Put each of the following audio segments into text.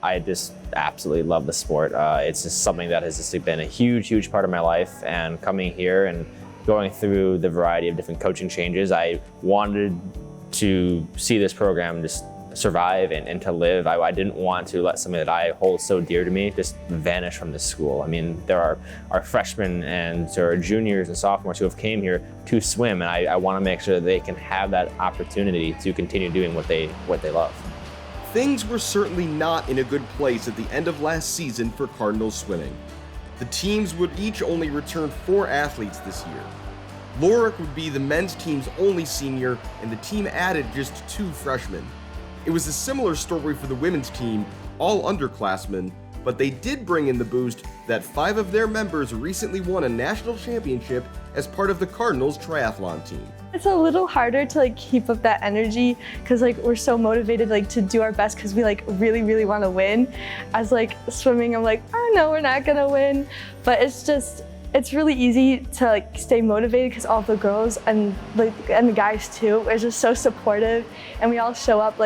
I just absolutely love the sport. It's just something that has just been a huge part of my life, and coming here and going through the variety of different coaching changes, I wanted to see this program just survive and to live. I didn't want to let something that I hold so dear to me just vanish from this school. I mean, there are freshmen and there are juniors and sophomores who have came here to swim, and I want to make sure that they can have that opportunity to continue doing what they love. Things were certainly not in a good place at the end of last season for Cardinals swimming. The teams would each only return 4 athletes this year. Laurich would be the men's team's only senior, and the team added just 2 freshmen. It was a similar story for the women's team, all underclassmen, but they did bring in the boost that 5 of their members recently won a national championship as part of the Cardinals triathlon team. It's a little harder to keep up that energy because we're so motivated to do our best because we really want to win. As swimming, I'm oh no, we're not gonna win. But it's really easy to stay motivated because all the girls and the guys too are just so supportive, and we all show up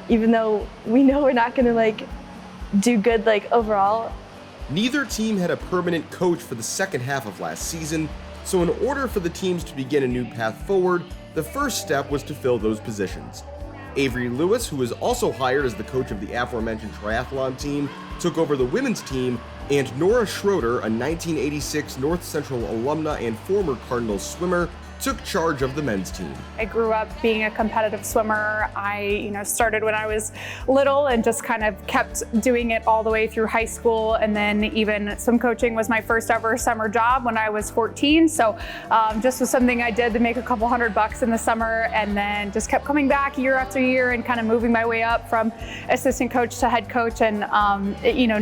even though we know we're not gonna do good overall. Neither team had a permanent coach for the second half of last season, so in order for the teams to begin a new path forward, the first step was to fill those positions. Averi Lewis, who was also hired as the coach of the aforementioned triathlon team, took over the women's team, and Nora Schroedter, a 1986 North Central alumna and former Cardinals swimmer, took charge of the men's team. I grew up being a competitive swimmer. I started when I was little and just kind of kept doing it all the way through high school, and then even swim coaching was my first ever summer job when I was 14. So just was something I did to make a couple $100 in the summer, and then just kept coming back year after year and kind of moving my way up from assistant coach to head coach, and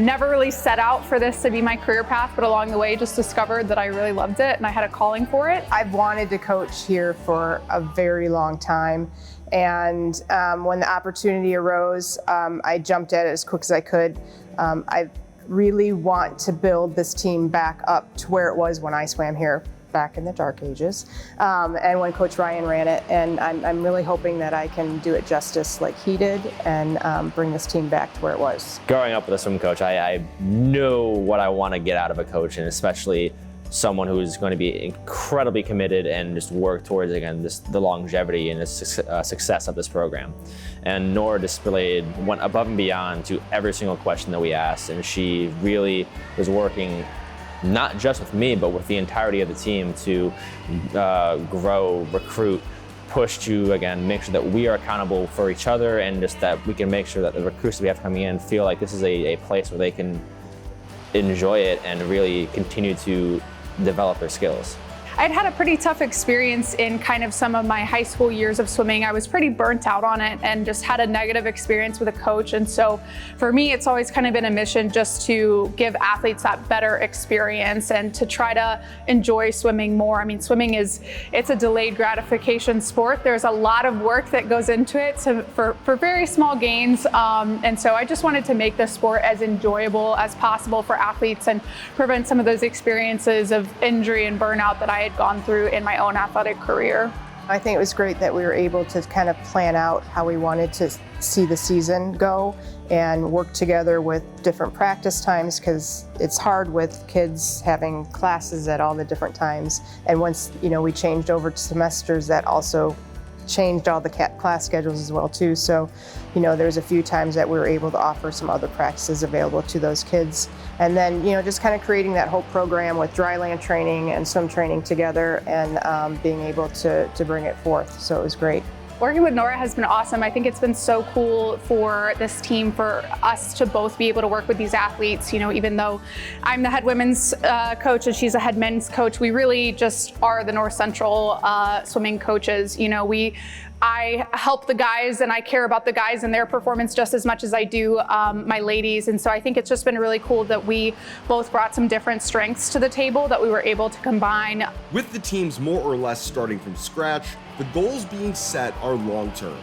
never really set out for this to be my career path, but along the way just discovered that I really loved it and I had a calling for it. I've wanted to coach here for a very long time, and when the opportunity arose, I jumped at it as quick as I could. I really want to build this team back up to where it was when I swam here back in the dark ages, and when Coach Ryan ran it, and I'm really hoping that I can do it justice like he did and bring this team back to where it was. Growing up with a swim coach, I know what I want to get out of a coach, and especially someone who is going to be incredibly committed and just work towards, again, the longevity and the success of this program. And Nora went above and beyond to every single question that we asked, and she really was working not just with me, but with the entirety of the team to grow, recruit, push to, again, make sure that we are accountable for each other, and just that we can make sure that the recruits that we have coming in feel like this is a place where they can enjoy it and really continue to develop their skills. I'd had a pretty tough experience in kind of some of my high school years of swimming. I was pretty burnt out on it and just had a negative experience with a coach. And so for me, it's always kind of been a mission just to give athletes that better experience and to try to enjoy swimming more. I mean, swimming it's a delayed gratification sport. There's a lot of work that goes into it for very small gains. And so I just wanted to make the sport as enjoyable as possible for athletes and prevent some of those experiences of injury and burnout that I had gone through in my own athletic career. I think it was great that we were able to kind of plan out how we wanted to see the season go and work together with different practice times, because it's hard with kids having classes at all the different times. And once we changed over to semesters, that also changed all the class schedules as well too. So there's a few times that we were able to offer some other practices available to those kids. And then just kind of creating that whole program with dry land training and swim training together, and being able to bring it forth. So it was great. Working with Nora has been awesome. I think it's been so cool for this team, for us to both be able to work with these athletes. Even though I'm the head women's coach and she's a head men's coach, we really just are the North Central swimming coaches. I help the guys and I care about the guys and their performance just as much as I do my ladies. And so I think it's just been really cool that we both brought some different strengths to the table that we were able to combine. With the teams more or less starting from scratch, the goals being set are long-term.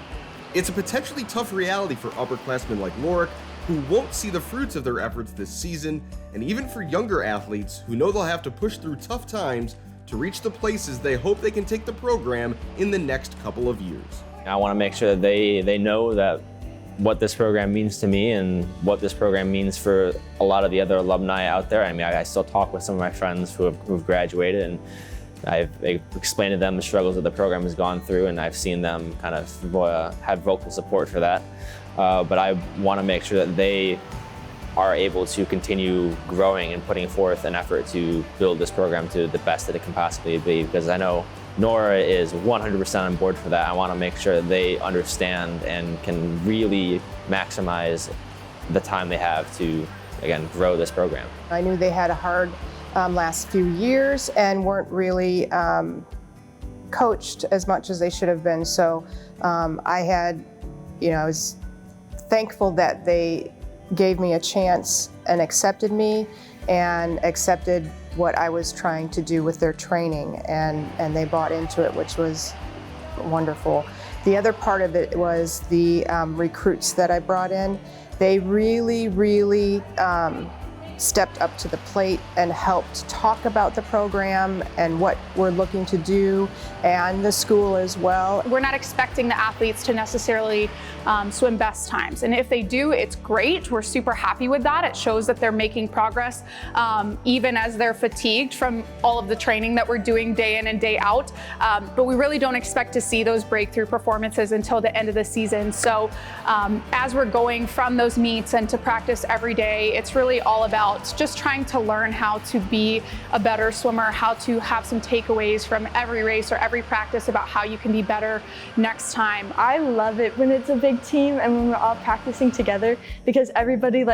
It's a potentially tough reality for upperclassmen like Laurich, who won't see the fruits of their efforts this season, and even for younger athletes who know they'll have to push through tough times to reach the places they hope they can take the program in the next couple of years. I want to make sure that they know that what this program means to me and what this program means for a lot of the other alumni out there. I mean, I still talk with some of my friends who've graduated, and I've explained to them the struggles that the program has gone through, and I've seen them kind of have vocal support for that. But I want to make sure that they are able to continue growing and putting forth an effort to build this program to the best that it can possibly be, because I know Nora is 100% on board for that. I want to make sure that they understand and can really maximize the time they have to, again, grow this program. I knew they had a hard last few years and weren't really coached as much as they should have been. So I was thankful that they gave me a chance and accepted me and accepted what I was trying to do with their training, and they bought into it, which was wonderful. The other part of it was the recruits that I brought in. They really stepped up to the plate and helped talk about the program and what we're looking to do, and the school as well. We're not expecting the athletes to necessarily swim best times, and if they do, it's great. We're super happy with that. It shows that they're making progress, even as they're fatigued from all of the training that we're doing day in and day out. But we really don't expect to see those breakthrough performances until the end of the season. So as we're going from those meets and to practice every day, it's really all about just trying to learn how to be a better swimmer, how to have some takeaways from every race or every practice about how you can be better next time. I love it when it's a big team and when we're all practicing together, because everybody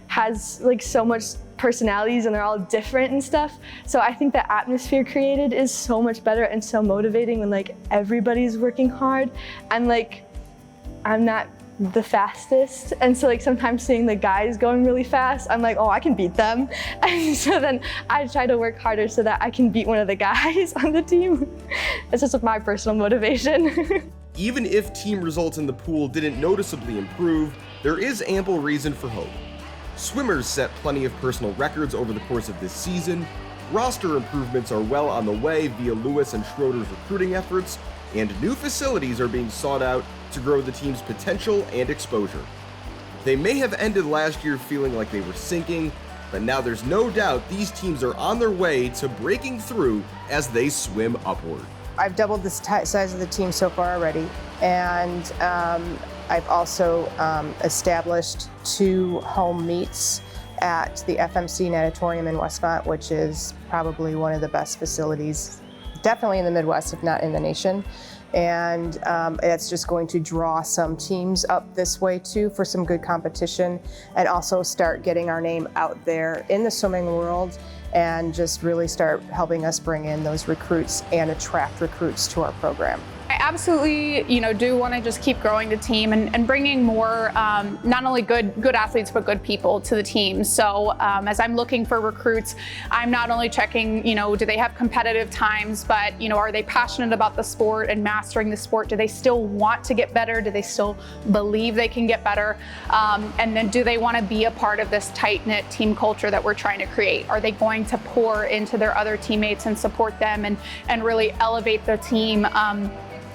has so much personalities and they're all different and stuff. So I think the atmosphere created is so much better and so motivating when everybody's working hard, and I'm not the fastest, and so sometimes seeing the guys going really fast, I'm like, oh, I can beat them. And so then I try to work harder so that I can beat one of the guys on the team. It's just my personal motivation. Even if team results in the pool didn't noticeably improve, there is ample reason for hope. Swimmers set plenty of personal records over the course of this season, roster improvements are well on the way via Lewis and Schroeder's recruiting efforts, and new facilities are being sought out to grow the team's potential and exposure. They may have ended last year feeling like they were sinking, but now there's no doubt these teams are on their way to breaking through as they swim upward. I've doubled the size of the team so far already, and I've also established 2 home meets at the FMC Natatorium in Westmont, which is probably one of the best facilities, definitely in the Midwest, if not in the nation. And it's just going to draw some teams up this way too for some good competition, and also start getting our name out there in the swimming world, and just really start helping us bring in those recruits and attract recruits to our program. I absolutely, do want to just keep growing the team and bringing more, not only good athletes, but good people to the team. So as I'm looking for recruits, I'm not only checking, do they have competitive times, but, are they passionate about the sport and mastering the sport? Do they still want to get better? Do they still believe they can get better? And then do they want to be a part of this tight-knit team culture that we're trying to create? Are they going to pour into their other teammates and support them and really elevate the team?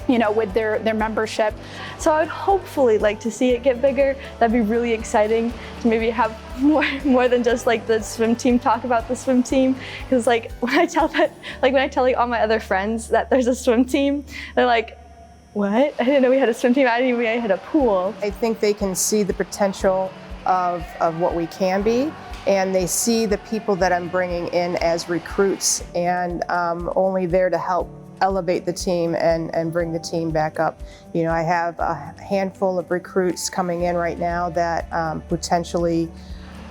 With their membership. So I would hopefully like to see it get bigger. That'd be really exciting to maybe have more than just the swim team talk about the swim team. Because when I tell all my other friends that there's a swim team, they're like, what? I didn't know we had a swim team. I didn't even know we had a pool. I think they can see the potential of what we can be, and they see the people that I'm bringing in as recruits, and only there to help elevate the team and bring the team back up. I have a handful of recruits coming in right now that potentially,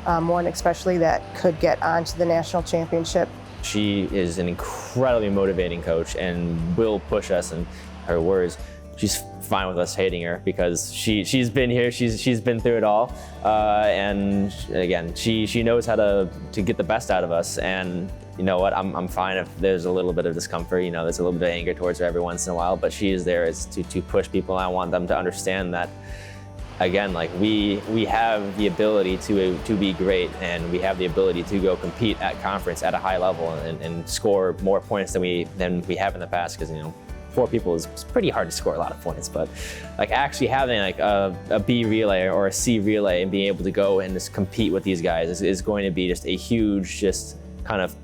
one especially that could get onto the national championship. She is an incredibly motivating coach and will push us, in her words. She's fine with us hating her because she's been here, she's been through it all, and again, she knows how to get the best out of us. And you know what, I'm fine if there's a little bit of discomfort, there's a little bit of anger towards her every once in a while, but she is there to push people, and I want them to understand that, again, we have the ability to be great, and we have the ability to go compete at conference at a high level and score more points than we have in the past, because 4 people is pretty hard to score a lot of points, but like actually having like a B relay or a C relay and being able to go and just compete with these guys is going to be just a huge, just kind of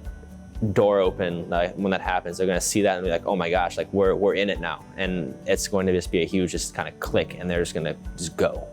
door open. When that happens, they're going to see that and be like, oh my gosh, like we're in it now, and it's going to just be a huge just kind of click, and they're just going to just go.